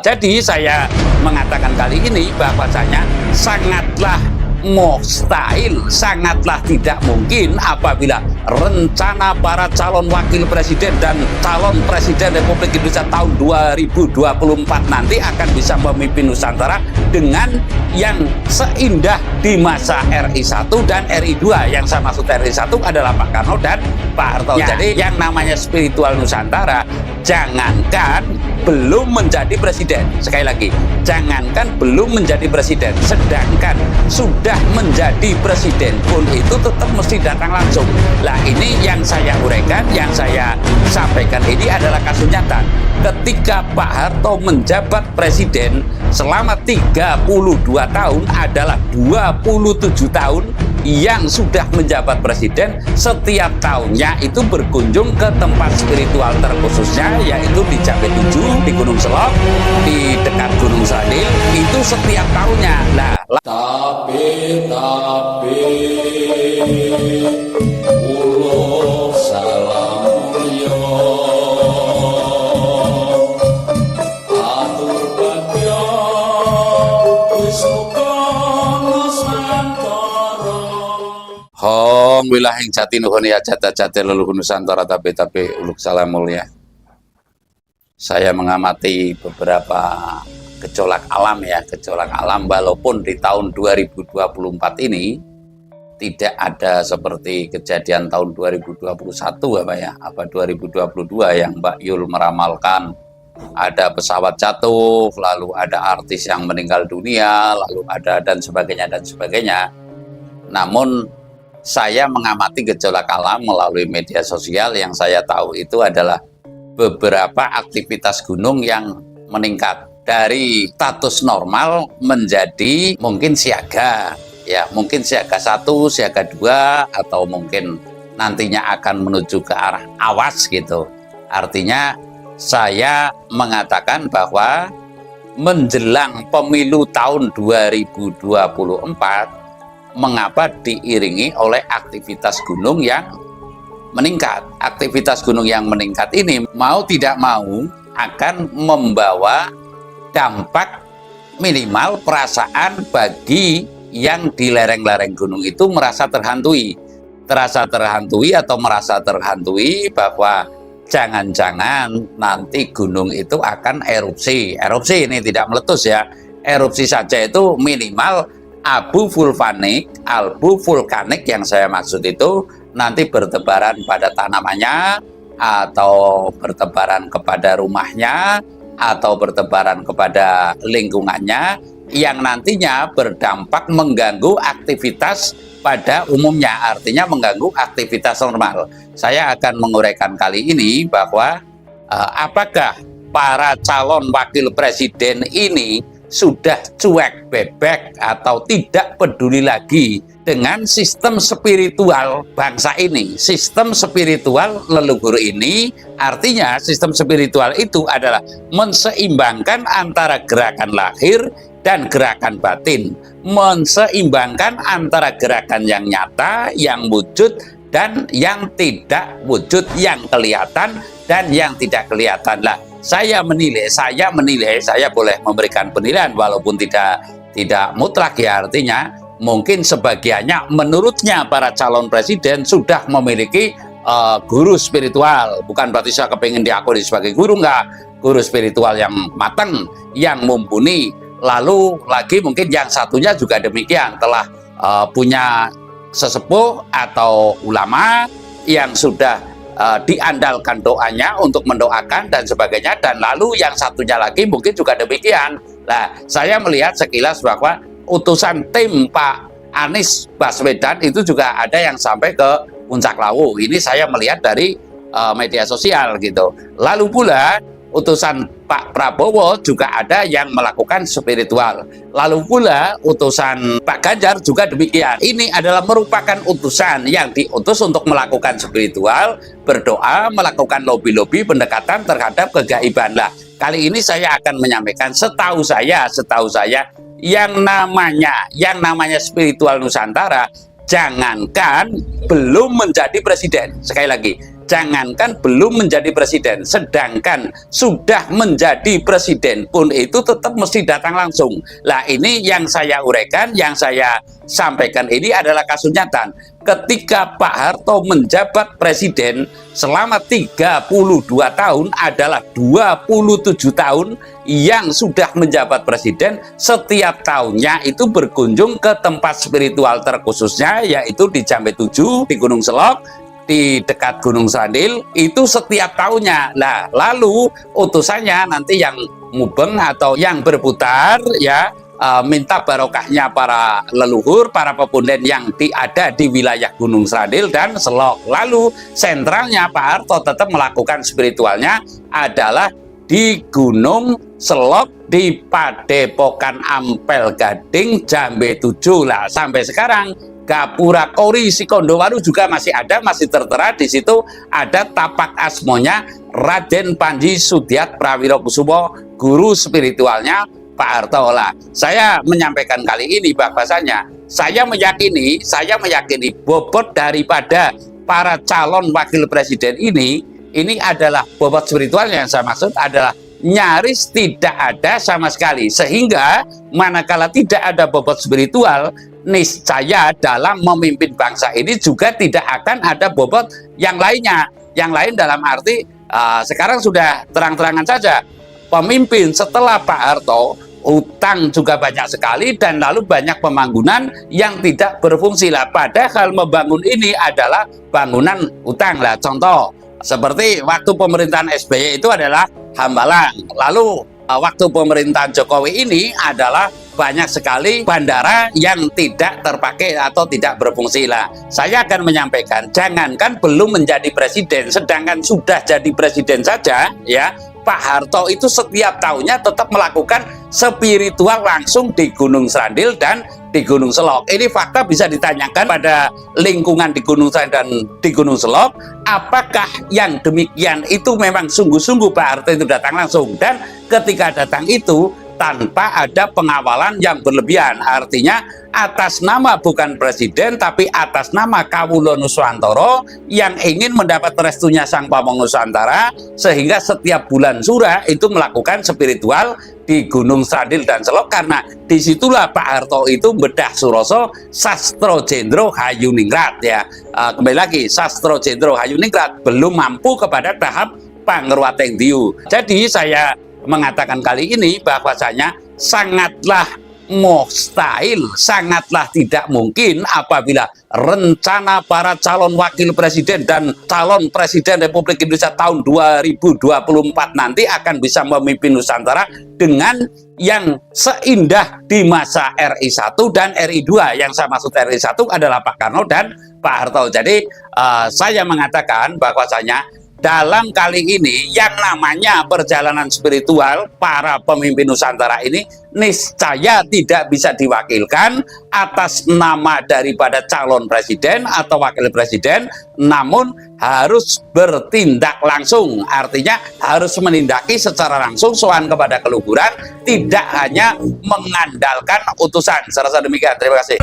Jadi saya mengatakan kali ini bahwasanya sangatlah mustahil, sangatlah tidak mungkin apabila rencana para calon wakil presiden dan calon presiden Republik Indonesia tahun 2024 nanti akan bisa memimpin Nusantara dengan yang seindah di masa RI 1 dan RI 2. Yang saya maksud RI 1 adalah Pak Karno dan Pak Harto. Jadi yang namanya spiritual Nusantara, jangankan belum menjadi presiden, sekali lagi, jangankan belum menjadi presiden, sedangkan sudah menjadi presiden pun itu tetap mesti datang langsung. Lah ini yang saya uraikan, yang saya sampaikan ini adalah kasus nyata. Ketika Pak Harto menjabat presiden selama 32 tahun adalah 27 tahun yang sudah menjabat presiden, setiap tahunnya itu berkunjung ke tempat spiritual terkhususnya, yaitu di Jambe 7, di Gunung Selok, di dekat Gunung Sadil, itu setiap tahunnya. Nah, tapi ulo salam mulya atur bagya wis muga Nusantara. Hong wilahing jati nuhun ya jati leluhur Nusantara tapi uluk salam mulia. Saya mengamati beberapa gejolak alam ya, gejolak alam, walaupun di tahun 2024 ini tidak ada seperti kejadian tahun 2021 apa 2022 yang Mbak Yul meramalkan ada pesawat jatuh, lalu ada artis yang meninggal dunia, lalu ada dan sebagainya. Namun saya mengamati gejolak alam melalui media sosial, yang saya tahu itu adalah beberapa aktivitas gunung yang meningkat dari status normal menjadi mungkin siaga, ya mungkin siaga 1, siaga 2, atau mungkin nantinya akan menuju ke arah awas gitu. Artinya saya mengatakan bahwa menjelang pemilu tahun 2024 mengapa diiringi oleh aktivitas gunung yang meningkat. Aktivitas gunung yang meningkat ini mau tidak mau akan membawa dampak minimal perasaan bagi yang di lereng-lereng gunung itu merasa terhantui atau merasa terhantui bahwa jangan-jangan nanti gunung itu akan erupsi ini tidak meletus ya, erupsi saja itu minimal abu vulkanik yang saya maksud itu nanti bertebaran pada tanamannya, atau bertebaran kepada rumahnya, atau bertebaran kepada lingkungannya, yang nantinya berdampak mengganggu aktivitas pada umumnya, artinya mengganggu aktivitas normal. Saya akan menguraikan kali ini bahwa apakah para calon wakil presiden ini sudah cuek bebek atau tidak peduli lagi dengan sistem spiritual bangsa ini, sistem spiritual leluhur ini. Artinya sistem spiritual itu adalah menseimbangkan antara gerakan lahir dan gerakan batin, menseimbangkan antara gerakan yang nyata, yang wujud, dan yang tidak wujud, yang kelihatan dan yang tidak kelihatan. Lah, saya menilai, saya boleh memberikan penilaian walaupun tidak mutlak ya, artinya mungkin sebagiannya menurutnya para calon presiden sudah memiliki guru spiritual. Bukan berarti saya kepingin diakui sebagai guru, enggak. Guru spiritual yang matang, yang mumpuni. Lalu lagi mungkin yang satunya juga demikian, telah punya sesepuh atau ulama yang sudah diandalkan doanya untuk mendoakan dan sebagainya, dan lalu yang satunya lagi mungkin juga demikian. Nah, saya melihat sekilas bahwa utusan tim Pak Anies Baswedan itu juga ada yang sampai ke Puncak Lawu. Ini saya melihat dari media sosial gitu. Lalu pula utusan Pak Prabowo juga ada yang melakukan spiritual. Lalu pula utusan Pak Ganjar juga demikian. Ini adalah merupakan utusan yang diutus untuk melakukan spiritual, berdoa, melakukan lobby-lobby pendekatan terhadap kegaiban. Lah, kali ini saya akan menyampaikan setahu saya yang namanya spiritual Nusantara, jangankan belum menjadi presiden, sekali lagi, jangankan belum menjadi presiden, sedangkan sudah menjadi presiden pun itu tetap mesti datang langsung. Lah ini yang saya uraikan, yang saya sampaikan ini adalah kasus nyata. Ketika Pak Harto menjabat presiden selama 32 tahun adalah 27 tahun yang sudah menjabat presiden, setiap tahunnya itu berkunjung ke tempat spiritual terkhususnya, yaitu di Jambe 7, di Gunung Selok, di dekat Gunung Srandil, itu setiap tahunnya. Nah, lalu utusannya nanti yang mubeng atau yang berputar ya, minta barokahnya para leluhur, para pepunden yang ada di wilayah Gunung Srandil dan Selok. Lalu sentralnya Pak Harto tetap melakukan spiritualnya adalah di Gunung Selok, di Padepokan Ampel Gading, Jambe 7. Lah sampai sekarang Gapura Kori Sikondowaru juga masih ada, masih tertera di situ. Ada tapak asmonya Raden Panji Sudiat Prawirokusumo, guru spiritualnya Pak Harto. Lah saya menyampaikan kali ini bahwasanya saya meyakini bobot daripada para calon wakil presiden ini adalah bobot spiritual. Yang saya maksud adalah nyaris tidak ada sama sekali, sehingga manakala tidak ada bobot spiritual, niscaya dalam memimpin bangsa ini juga tidak akan ada bobot yang lainnya. Yang lain dalam arti sekarang sudah terang-terangan saja, pemimpin setelah Pak Harto utang juga banyak sekali, dan lalu banyak pembangunan yang tidak berfungsi. Lah padahal membangun ini adalah bangunan utang. Lah contoh seperti waktu pemerintahan SBY itu adalah Hambalang, lalu waktu pemerintahan Jokowi ini adalah banyak sekali bandara yang tidak terpakai atau tidak berfungsi. Lah saya akan menyampaikan, jangankan belum menjadi presiden, sedangkan sudah jadi presiden saja ya, Pak Harto itu setiap tahunnya tetap melakukan spiritual langsung di Gunung Srandil dan di Gunung Selok. Ini fakta bisa ditanyakan pada lingkungan di Gunung Srandil dan di Gunung Selok, apakah yang demikian itu memang sungguh-sungguh Pak Harto itu datang langsung, dan ketika datang itu tanpa ada pengawalan yang berlebihan. Artinya atas nama bukan presiden, tapi atas nama Kawula Nuswantara yang ingin mendapat restunya Sang Pamong Nusantara, sehingga setiap bulan Sura itu melakukan spiritual di Gunung Srandil dan Selok. Karena disitulah Pak Harto itu bedah Suroso Sastro Jendro Hayuningrat ya. Kembali lagi, Sastro Jendro Hayuningrat belum mampu kepada tahap Pangerwateng Diu. Jadi saya mengatakan kali ini bahwasanya sangatlah mustahil, sangatlah tidak mungkin apabila rencana para calon wakil presiden dan calon presiden Republik Indonesia tahun 2024 nanti akan bisa memimpin Nusantara dengan yang seindah di masa RI 1 dan RI 2. Yang saya maksud RI 1 adalah Pak Karno dan Pak Harto. Jadi saya mengatakan bahwasanya dalam kali ini yang namanya perjalanan spiritual para pemimpin Nusantara ini niscaya tidak bisa diwakilkan atas nama daripada calon presiden atau wakil presiden, namun harus bertindak langsung. Artinya harus menindaki secara langsung, soal kepada keluhuran, tidak hanya mengandalkan utusan. Serasa demikian. Terima kasih.